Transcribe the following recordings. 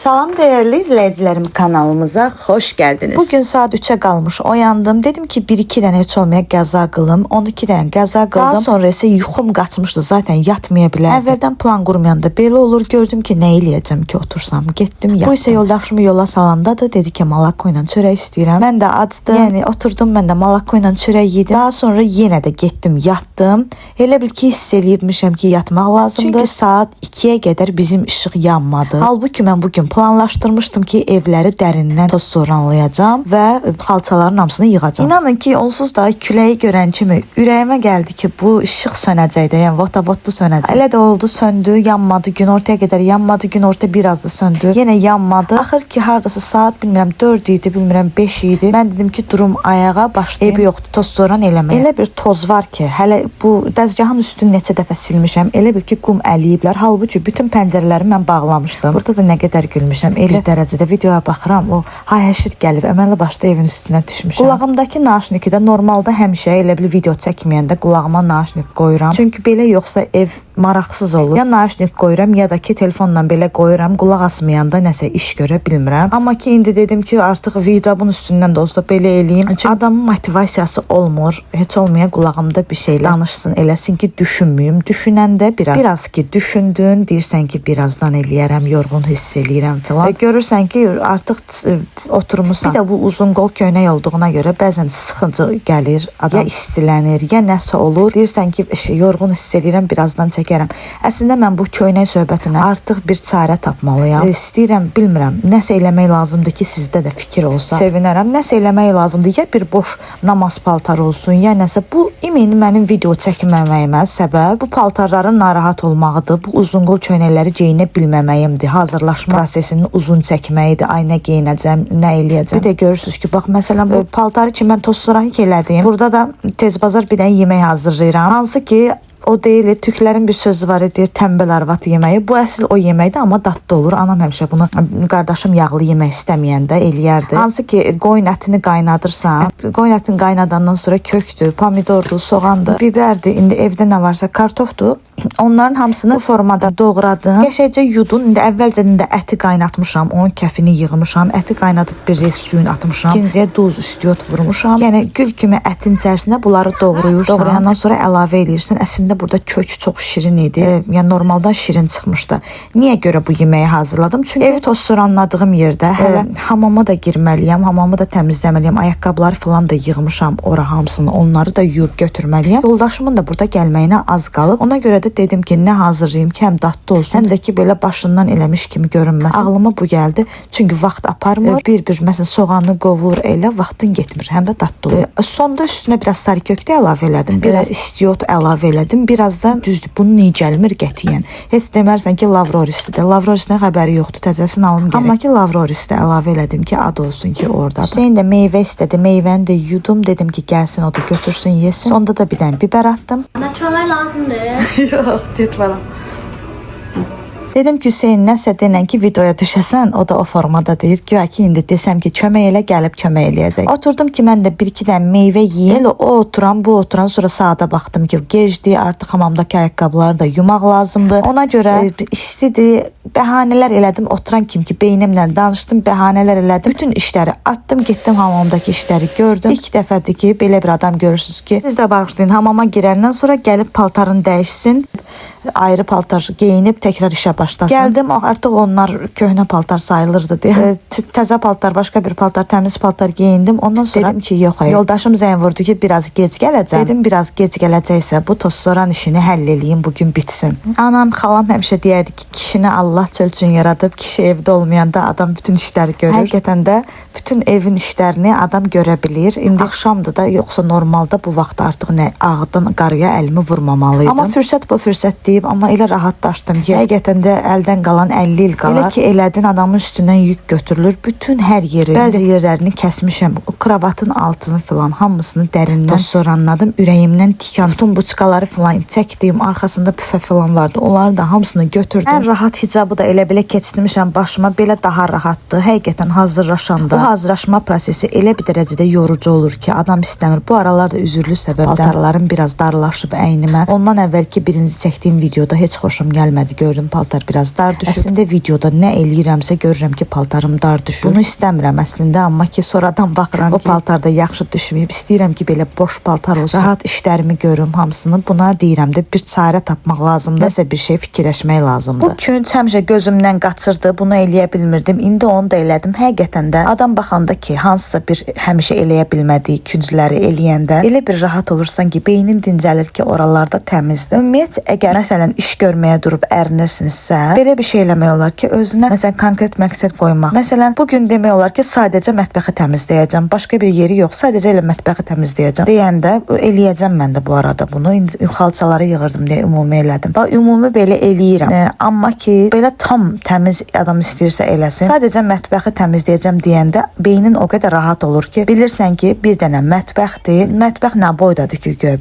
Salam değerli izleyicilerim, kanalımıza hoş geldiniz. Bugün saat 3'e qalmış oyandım. Dedim ki 1-2 dənə heç olmaya qəza qılım. 12 dənə qəza qıldım. Daha sonra isə yuxum qaçmışdı. Zaten yatmaya bilərdim. Əvvəldən plan qurmayanda belə olur. Gördüm ki, nə eləyəcəm ki, otursam. Getdim yatdım. Bu isə yoldaşımı yola salandadır. Dedi ki, malako ilə çörək istəyirəm. Mən də acdım. Yəni oturdum, mən də malako ilə çörək yedim. Daha sonra yenə də getdim, yatdım. Elə bil ki, hiss eləyirmişəm ki, yatmaq lazımdır. Çünki saat 2-yə qədər bizim işıq yanmadı. Halbuki mən bugün planlaşdırmışdım ki, evləri dərindən toz soranlayacağam və xalçaların hamısını yığacağam. İnanın ki, onsuz da küləyi görən kimi ürəyimə gəldi ki, bu işıq sönəcəkdi. Yəni votovotlu sönəcək. Elə də oldu, söndü, yanmadı. Gün ortaya qədər yanmadı. Gün orta biraz da söndü. Yenə yanmadı. Axır ki, hardasa saat bilmirəm 4 idi, bilmirəm 5 idi. Mən dedim ki, durum ayağa başlayım. Ev yoxdur, toz soran eləməyə. Elə bir toz var ki, hələ bu dəzgahın üstünü neçə dəfə silmişəm. Elə bil ki, qum əliyiblər. Halbuki bütün pəncərələri mən bağlamışdım. Burada da nə qədər gülmüşəm. Elə dərəcədə videoya baxıram, o hay-həşir gəlib əməlli başda evin üstünə düşmüşəm. Qulağımdakı naşniki də normalda həmişə elə bil video çəkməyəndə qulağıma naşnik qoyuram. Çünki belə yoxsa ev maraqsız olur. Ya naşnik qoyuram, ya da ki telefonla belə qoyuram. Qulaq asmayanda nəsə iş görə bilmirəm. Amma ki indi dedim ki, artıq vicabın üstündən də olsa belə eləyim. Çünki adamın motivasiyası olmur. Heç olmaya qulağımda bir şey danışsın, eləsin ki, düşünməyim. Düşünəndə biraz ki, düşündün, deyirsən ki, birazdan eləyərəm, yorğun hiss eləyirəm falan. Görürsən ki, artıq oturmusan. Bir də bu uzun qol köynək olduğuna görə bəzən sıxıcı gəlir, adam ya istilənir, ya nəsə olur. Deyirsən ki, yorğun hiss eləyirəm, birazdan çəkərəm. Əslində mən bu köynək söhbətinə artıq bir çarə tapmalıyam. İstəyirəm, bilmirəm, nəsə eləmək lazımdır ki, sizdə də fikir olsa. Sevinərəm. Nəsə eləmək lazımdır. Ya bir boş namaz paltarı olsun, ya nəsə. Bu imeni mənim video çəkməməyimə səbəb bu paltarların narahat olmağıdır. Bu uzun qol köynəkləri geyinə bilməməyimdir. Hazırlaşma prosesini uzun çəkməyidir. Ay nə geyinəcəm, nə eləyəcəm. Bir də görürsünüz ki, bax məsələn bu paltarı ki mən toz sorank elədim. Burada da tez bazar bir dənə yemək hazırlayıram. Hansı ki o deyilir, türklərin bir sözü var, deyir, tənbəl arvad yeməyi. Bu əsl o yeməkdir, amma dadlı olur. Anam həmişə bunu qardaşım yağlı yemək istəməyəndə eləyərdi. Hansı ki qoyun ətini qaynadırsan, qoyun ətini qaynadandan sonra kökdür, pomidordur, soğandır, bibərdir, indi evdə nə varsa, kartofdur. Onların hamısını bu formada doğradım. Qəşəcə yudun. İndi əvvəlcədən də əti qaynatmışam, onun kəfini yığmışam. Əti qaynadıb bir suyun atmışam. İkinciyə duz, istiot vurmuşam. Yəni gül kimi ətin içərisinə bunları doğrayırsan. Doğrayandan sonra əlavə edirsən. Əslində burada kök çox şirin idi. Yəni normaldan şirin çıxmışdı. Niyə görə bu yeməyi hazırladım? Çünki evi toz soranladığım yerdə hələ hamama da girməliyəm, hamamı da təmizləməliyəm. Ayaqqabıları falan da yığmışam ora hamısını. Onları da yuyub götürməliyəm. Yoldaşımın da burada gəlməyinə az qalıb. Ona görə də dedim ki, nə hazırlayım ki, həm dadlı olsun, həm də ki, belə başından eləmiş kimi görünməsin. Ağlıma bu gəldi. Çünki vaxt aparmır. Bir məsələn soğanı qovur, elə vaxtın getmir, həm də dadlı olur. Sonda üstünə biraz sarı kökdə əlavə elədim. Biraz istiot əlavə elədim. Biraz da düzdür, bunu niyə gəlmir qətiyyən. Heç demərsən ki, lavrorislidir. Lavrorisdən xəbəri yoxdur. Təzəsini alım gərək. Amma ki, lavrorisdə əlavə elədim ki, ad olsun ki, oradadır. Hüseyin də meyvə istədi. Meyvəni də yudum. Dedim ki, gəlsin, o da götürsün, yesin. Sonda da bir dənə biber attım. Çömək lazımdır. Yox, get balam. Dedim ki, Hüseyin nəsə denən ki, videoya düşəsən, o da o formada deyir ki, indi desəm ki, kömək elə, gəlib kömək eləyəcək. Oturdum ki, mən də 1-2 dənə meyvə yiyim. Elə o oturan, bu oturan, sonra saata baxdım ki, gecdi, artıq hamamdakı ayaqqabıları da yumaq lazımdır. Ona görə istidir, bəhanələr elədim, oturan kim ki, beynimlə danışdım, bəhanələr elədim. Bütün işləri atdım, getdim hamamdakı işləri gördüm. İlk dəfədir ki, belə bir adam görürsünüz ki, siz də bağışlayın, hamama girəndən sonra gəlib paltarını dəyişsin, ayrı paltar geyinib təkrar işə başlasın. Gəldim, artıq onlar köhnə paltar sayılırdı deyə. Təzə paltar, başqa bir paltar, təmiz paltar geyindim. Ondan sonra dedim ki, yox, yoldaşım zəng vurdu ki, biraz gec gələcəm. Dedim, biraz gec gələcəksə bu toz soran işini həll eləyim, bugün bitsin. Anam, xalam həmişə deyərdi ki, kişini Allah çöl üçün yaradıb, kişi evdə olmayanda adam bütün işləri görür. Həqiqətən də bütün evin işlərini adam görə bilir. İndi axşamdır da, yoxsa normalda bu vaxt artıq nə ağdan qarıya əlimi vurmamalıydım. Amma fürsət bu fürsət deyib, amma elə rahatlaşdım ki, həqiqətən də əldən qalan 50 il qalar. Elə ki, elədin, adamın üstündən yük götürülür. Bütün hər yeri, bəzi yerlərini kəsmişəm. O kravatın altını filan, hamısını dərindən toz soranladım. Ürəyimdən tikan, buçkaları filan çəkdim. Arxasında püfə filan vardı. Onları da hamısını götürdüm. Ən rahat hicabı da elə belə keçirmişəm başıma. Belə daha rahatdır. Həqiqətən hazırlaşanda. Bu hazırlaşma prosesi elə bir dərəcədə yorucu olur ki, adam istəmir. Bu aralarda üzürlü səbəbdən paltarlarım biraz darlaşıb əynimə. Ondan əvvəlki birinci çəkdiyim videoda heç xoşum gəlmədi. Gördüm paltar biraz dar düşür. Əslində videoda nə eləyirəmsə görürəm ki, paltarım dar düşür. Bunu istəmirəm əslində, amma ki sonradan baxıram ki, o paltarda yaxşı düşməyib. İstəyirəm ki, belə boş paltar olsun. Rahat işlərimi görüm hamısını. Buna deyirəm də bir çarə tapmaq lazımdır. Nəsə bir şey fikirləşmək lazımdır. Bu künc həmişə gözümdən qaçırdı. Bunu eləyə bilmirdim. İndi onu da elədim. Həqiqətən də adam baxanda ki, hansısa bir həmişə eləyə bilmədiyi küncləri eləyəndə elə bir rahat olursan ki, beynin dincəlir ki, oralarda təmizdir. Ümumiyyət, əgər məsələn iş görməyə durub ərinirsinizsə, belə bir şey eləmək olar ki, özünə məsələn konkret məqsəd qoymaq. Məsələn, bu gün demək olar ki, sadəcə mətbəxi təmizləyəcəm. Başqa bir yeri yox, sadəcə elə mətbəxi təmizləyəcəm. Deyəndə eləyəcəm mən də bu arada bunu. İndi xalçaları yığırdım deyə ümumi elədim. Və ümumi belə eləyirəm. Amma ki, belə tam təmiz adam istəyirsə eləsin. Sadəcə mətbəxi təmizləyəcəm deyəndə beynin o qədər rahat olur ki, bilirsən ki, bir dənə mətbəxdir. Mətbəx nə boydadır ki,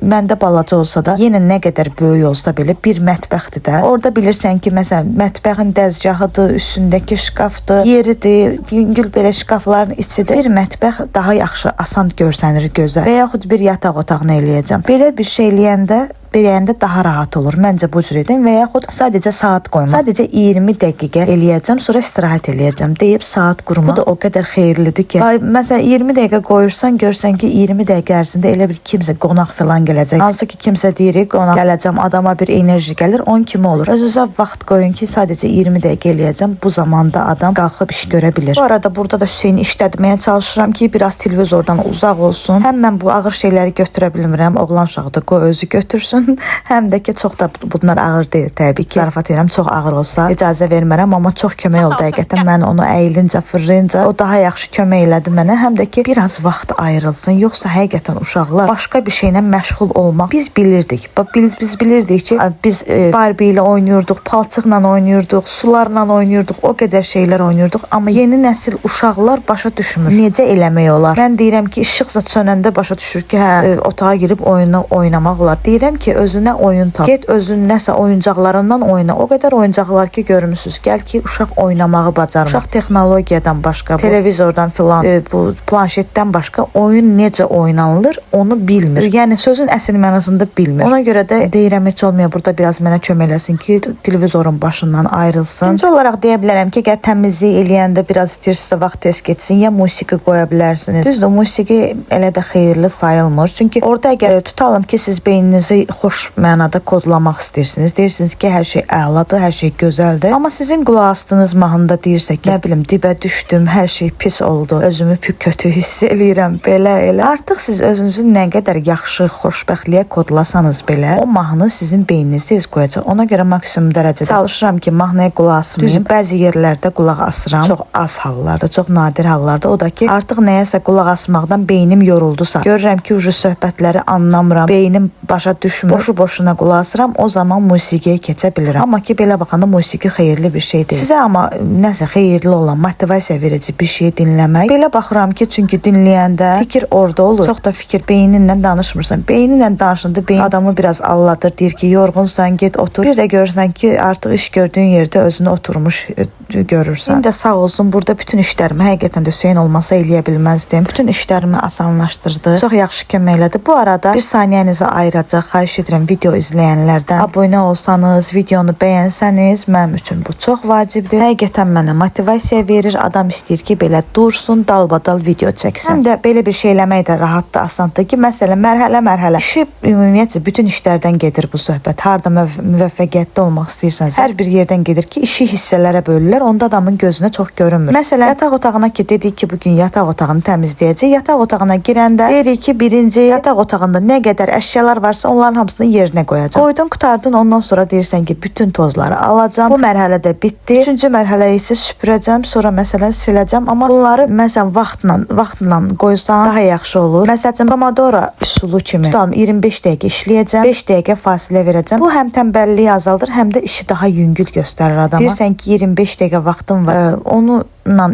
məndə balaca olsa da, yenə nə qədər böyük olsa belə bir mətbəxdir də. Orada bilirsən ki, məsələn, mətbəxin dəzgahıdır, üstündəki şkafdır, yeridir, yüngül belə şkafların içidir. Bir mətbəx daha yaxşı, asan görsənir gözə. Və yaxud bir yataq otağını eləyəcəm. Belə bir şey eləyəndə daha rahat olur. Məncə bu cür edin və yaxud sadəcə saat qoymaq. Sadəcə 20 dəqiqə eləyəcəm, sonra istirahət eləyəcəm deyib saat qurmaq. Bu da o qədər xeyirlidir ki, məsələn 20 dəqiqə qoyursan, görsən ki, 20 dəqiqə ərzində elə bir kimsə qonaq falan gələcək. Hansı ki, kimsə deyir, qonaq gələcəm, adama bir enerji gəlir, 10 kimi olur. Özünüzə vaxt qoyun ki, sadəcə 20 dəqiqə eləyəcəm. Bu zamanda adam qalxıb iş görə bilir. Bu arada burada da Hüseyni işlətməyə çalışıram ki, biraz televizordan uzaq olsun. Həm mən bu ağır şeyləri götürə bilmirəm. Oğlan uşaqdır, qoy özü götürsün. Həm də ki, çox da bunlar ağır deyil təbii ki. Zarafat edirəm, çox ağır olsa icazə vermərəm, amma çox kömək oldu həqiqətən. Mən onu əyilinca, fırlayınca o daha yaxşı kömək elədi mənə. Həm də ki, biraz vaxt ayrılsın. Yoxsa həqiqətən uşaqlar başqa bir şeylə məşğul olmaq. Biz bilirdik. Biz bilirdik ki, biz Barbie ilə oynayırdıq, palçıqla oynayırdıq, sularla oynayırdıq, o qədər şeylər oynayırdıq. Amma yeni nəsil uşaqlar başa düşmür. Necə eləmək olar? Mən deyirəm ki, işıq zət sönəndə başa düşür ki, hə, otağa girib oynamaq olar. Deyirəm ki, özünə oyun tap. Get özün nəsə oyuncaqlarından oyna. O qədər oyuncaq var ki, görmüsüz. Gəl ki, uşaq oynamağı bacarmır. Uşaq texnologiyadan başqa, televizordan filan, bu planşetdən başqa oyun necə oynanılır, onu bilmir. Yəni sözün əsl mənasında bilmir. Ona görə də deyirəm heç olmaya burada biraz mənə kömək eləsin ki, televizorun başından ayrılsın. İkinci olaraq deyə bilərəm ki, əgər təmizlik eləyəndə biraz istəyirsə vaxt tez keçsin, ya musiqi qoya bilərsiniz. Düzdür, musiqi elə də xeyirli sayılmır. Çünki orada əgər tutalım ki, siz beyninizi xoş mənada kodlamaq istəyirsiniz. Deyirsiniz ki, hər şey əladır, hər şey gözəldir. Amma sizin qulaq astığınız mahnıda deyirsə ki, nə bilim, dibə düşdüm, hər şey pis oldu, özümü kötü hiss eləyirəm, belə elə. Artıq siz özünüzü nə qədər yaxşı, xoşbəxtliyə kodlasanız belə, o mahnı sizin beyninizdə iz qoyacaq. Ona görə maksimum dərəcədə çalışıram ki, mahnıya qulaq asmayım. Bəzi yerlərdə qulaq asıram. Çox az hallarda, çox nadir hallarda. O da ki, artıq nəyəsə qulaq asmaqdan beynim yoruldusa, görürəm ki, ucu söhbətləri anlamıram, beynim başa düşmür, boşu-boşuna qulaq asıram, o zaman musiqiyə keçə bilirəm. Amma ki, belə baxanda musiqi xeyirli bir şey deyil. Sizə amma nəsə xeyirli olan, motivasiya verici bir şey dinləmək. Belə baxıram ki, çünki dinləyəndə fikir orada olur. Çox da fikir beyninlə danışmırsan. Beyninlə danışanda beyin adamı biraz alladır, deyir ki, yorğunsan, get otur. Bir də görürsən ki, artıq iş gördüyün yerdə özünü oturmuş görürsən. İndi də sağ olsun, burada bütün işlərimi həqiqətən də Hüseyn olmasa eləyə bilməzdim. Bütün işlərimi asanlaşdırdı. Çox yaxşı kömək elədi. Bu arada bir saniyənizi ayıracaq, xahiş edirəm video izləyənlərdən abunə olsanız, videonu bəyənsəniz, mənim üçün bu çox vacibdir. Həqiqətən mənə motivasiya verir. Adam istəyir ki, belə dursun, dalbadal video çəksin. Həm də belə bir şey eləmək də rahatdır, asandır ki, məsələn, mərhələ-mərhələ. İşi ümumiyyətcə bütün işlərdən gedir bu söhbət. Harda müvəffəqiyyətli olmaq istəyirsənsə, hər bir yerdən gedir ki, işi hissələrə bölürlər. Onda adamın gözünə çox görünmür. Məsələn, yataq otağına ki, dedik ki, bugün yataq otağını təmizləyəcək. Yataq otağına girəndə deyirik ki, birinci yataq otağında nə qədər əşyalar varsa, onların hamısını yerinə qoyacaq. Qoydun, qutardın, ondan sonra deyirsən ki, bütün tozları alacağam. Bu mərhələ də bitdi. Üçüncü mərhələ isə süpürəcəm, sonra məsələn siləcəm. Amma bunları məsələn vaxtla qoysan daha yaxşı olur. Məsələn, pomodoro üsulu kimi tutalım 25 dəqiqə işləyəcəm, 5 dəqiqə fasilə verəcəm. Bu həm tənbəlliyi azaldır, həm də işi daha yüngül göstərir adama. Deyirsən ki, 25 dəqiqə vaxtım var. Onu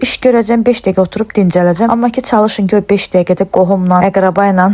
iş görəcəm, 5 dəqiqə oturub dincələcəm. Amma ki çalışın ki o 5 dəqiqədə qohumla, əqraba ilə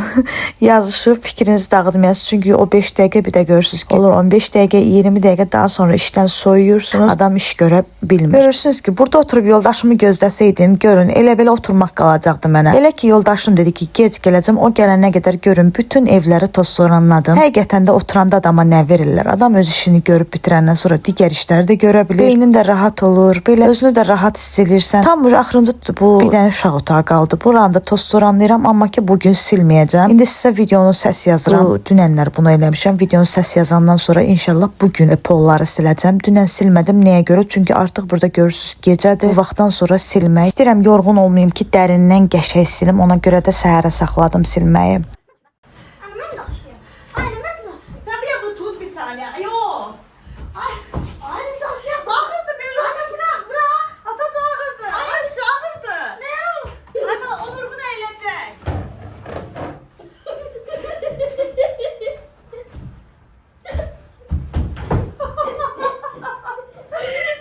yazışıb fikrinizi dağıtmayasınız. Çünki o 5 dəqiqə bir də görürsünüz ki, olur 15 dəqiqə, 20 dəqiqə daha sonra işdən soyuyursunuz. Adam iş görə bilmir. Görürsünüz ki, burada oturub yoldaşımı gözləsəydim, görün, elə belə oturmaq qalacaqdı mənə. Elə ki yoldaşım dedi ki, gec gələcəm. O gələnə qədər görün, bütün evləri toz soranladım. Həqiqətən də oturanda adama nə verirlər? Adam öz işini görüb bitirəndən sonra digər işləri də görə bilir. Beynin də rahat olur. Belə özünü də rahat hiss edirsən. Tam axırıncı bu bir dənə uşaq otağı qaldı. Buranı da toz soranlayıram, amma ki bugün silməyəcəm. İndi sizə videonun səs yazıram. Dünənlər bunu eləmişəm. Videonun səs yazandan sonra inşallah bugün polları siləcəm. Dünən silmədim. Nəyə görə? Çünki artıq burada görürsüz gecədir. Bu vaxtdan sonra silmək. İstəyirəm yorğun olmayım ki, dərindən qəşəng silim. Ona görə də səhərə saxladım silməyi. Anne ben de aşıyorum. Anne ben de aşıyorum. Sen bir dakika tut bir saniye. Yok. Ay. Anne de aşıyorum. Dağıldı bir Anne bırak bırak. Ata dağıldı. Ay dağıldı. Ne o? Ana Onur bunu eğlenecek.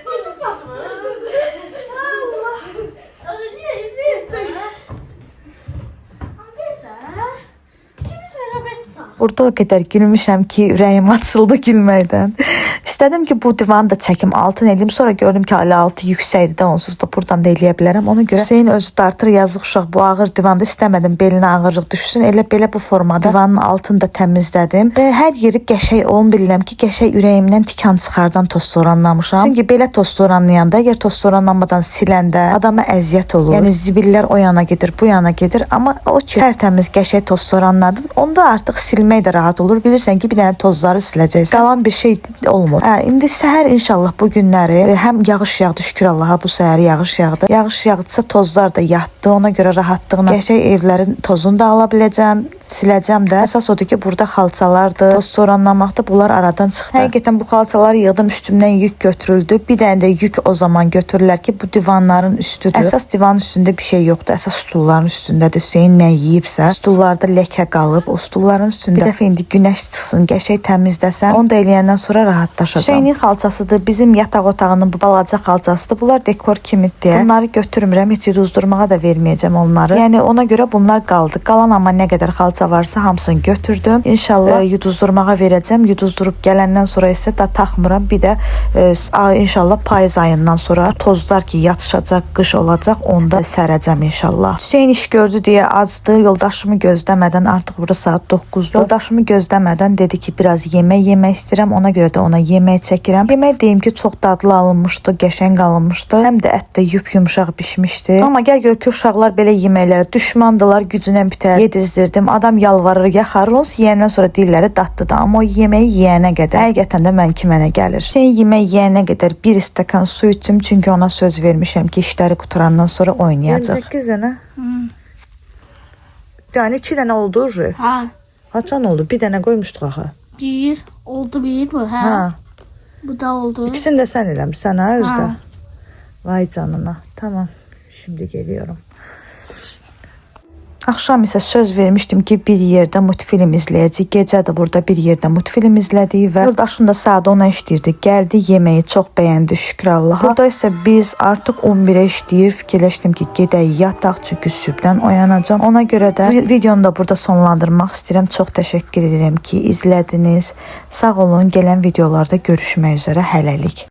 Başı çatma. Allah. Niye bir de? Bir de. Şimdi beraber tutar. Burada o qədər gülmüşəm ki, ürəyim açıldı gülməkdən. İstədim ki, bu divanı da çəkim, altın eləyim. Sonra gördüm ki, hələ altı yüksəkdir də, onsuz da buradan da eləyə bilərəm. Ona görə Hüseyin özü dartır, yazıq uşaq bu ağır divanda istəmədim, belinə ağırlıq düşsün. Elə belə bu formada divanın altını da təmizlədim. Və hər yeri qəşəng olun bilirəm ki, qəşəng ürəyimdən tikan çıxardan toz soranlamışam. Çünki belə toz soranlayanda, əgər toz soranlamadan siləndə adama əziyyət olur. Yəni zibillər o yana gedir, bu yana gedir. Amma o ki, tərtəmiz qəşəng toz soranladın, onda artıq silmək də rahat olur. Bilirsən ki, bir dənə tozları siləcəksən. Qalan bir şey olmur. İndi səhər inşallah bu günləri həm yağış yağdı, şükür Allaha, bu səhər yağış yağdı. Yağış yağdısa tozlar da yatdı. Ona görə rahatlıqla qəşəng evlərin tozunu da ala biləcəm, siləcəm də. Əsas odur ki, burada xalçalardır, toz soranlamaqda bunlar aradan çıxdı. Həqiqətən bu xalçaları yığdım, üstümdən yük götürüldü. Bir dənə də yük o zaman götürürlər ki, bu divanların üstüdür. Əsas divanın üstündə bir şey yoxdur. Əsas stulların üstündədir. Hüseyin nə yeyibsə, stullarda ləkə qalıb. O stulların üstündə bir dəfə indi günəş çıxsın, qəşəng təmizləsəm, onu da eləyəndən sonra rahatlaşacağam. Hüseynin xalçasıdır, bizim yataq otağının bu balaca xalçasıdır. Bunlar dekor kimidir. Bunları götürmürəm, heç yuduzdurmağa da verməyəcəm onları. Yəni ona görə bunlar qaldı. Qalan amma nə qədər xalça varsa hamısını götürdüm. İnşallah yuduzdurmağa verəcəm. Yuduzdurub gələndən sonra isə da taxmıram. Bir də inşallah payız ayından sonra tozlar ki yatışacaq, qış olacaq, onu da sərəcəm inşallah. Hüseyin iş gördü deyə acdı. Yoldaşımı gözləmədən, artıq burada saat 9-dur. Yoldaşımı gözləmədən dedi ki, biraz yemək yemək istəyirəm. Ona görə də ona yemək çəkirəm. Yemək deyim ki, çox dadlı alınmışdı, qəşəng alınmışdı. Həm də ət də yumşaq bişmişdi. Amma gəl gör ki, uşaqlar belə yeməklərə düşmandılar, gücünə bitər. Yedizdirdim. Adam yalvarır, yaxarır. Onu yeyəndən sonra dilləri dadlıdır. Amma o yeməyi yeyənə qədər həqiqətən də mənki mənə gəlir. Hüseyin yemək yeyənə qədər bir stəkan su içim, çünki ona söz vermişəm ki, işləri qutarandan sonra oynayacaq. 28 dənə. Yani 2 dənə oldu. Ha. Haçan oldu? Bir dənə qoymuşduq axı. Bir oldu bir bu. Ha. Ha. Bu da oldu. İkisini de sen eləmişsən ha Özde. Ha. Vay canına. Tamam. Şimdi geliyorum. Axşam isə söz vermişdim ki, bir yerdə multfilm izləyəcəyik. Gecə də burada bir yerdə multfilm izlədik və yoldaşım da saat 10-a işləyirdi. Gəldi, yeməyi çox bəyəndi, şükür Allaha. Burada isə biz artıq 11-ə işləyir. Fikirləşdim ki, gedək yataq, çünki sübdən oyanacağam. Ona görə də videonu da burada sonlandırmaq istəyirəm. Çox təşəkkür edirəm ki, izlədiniz. Sağ olun, gələn videolarda görüşmək üzrə, hələlik.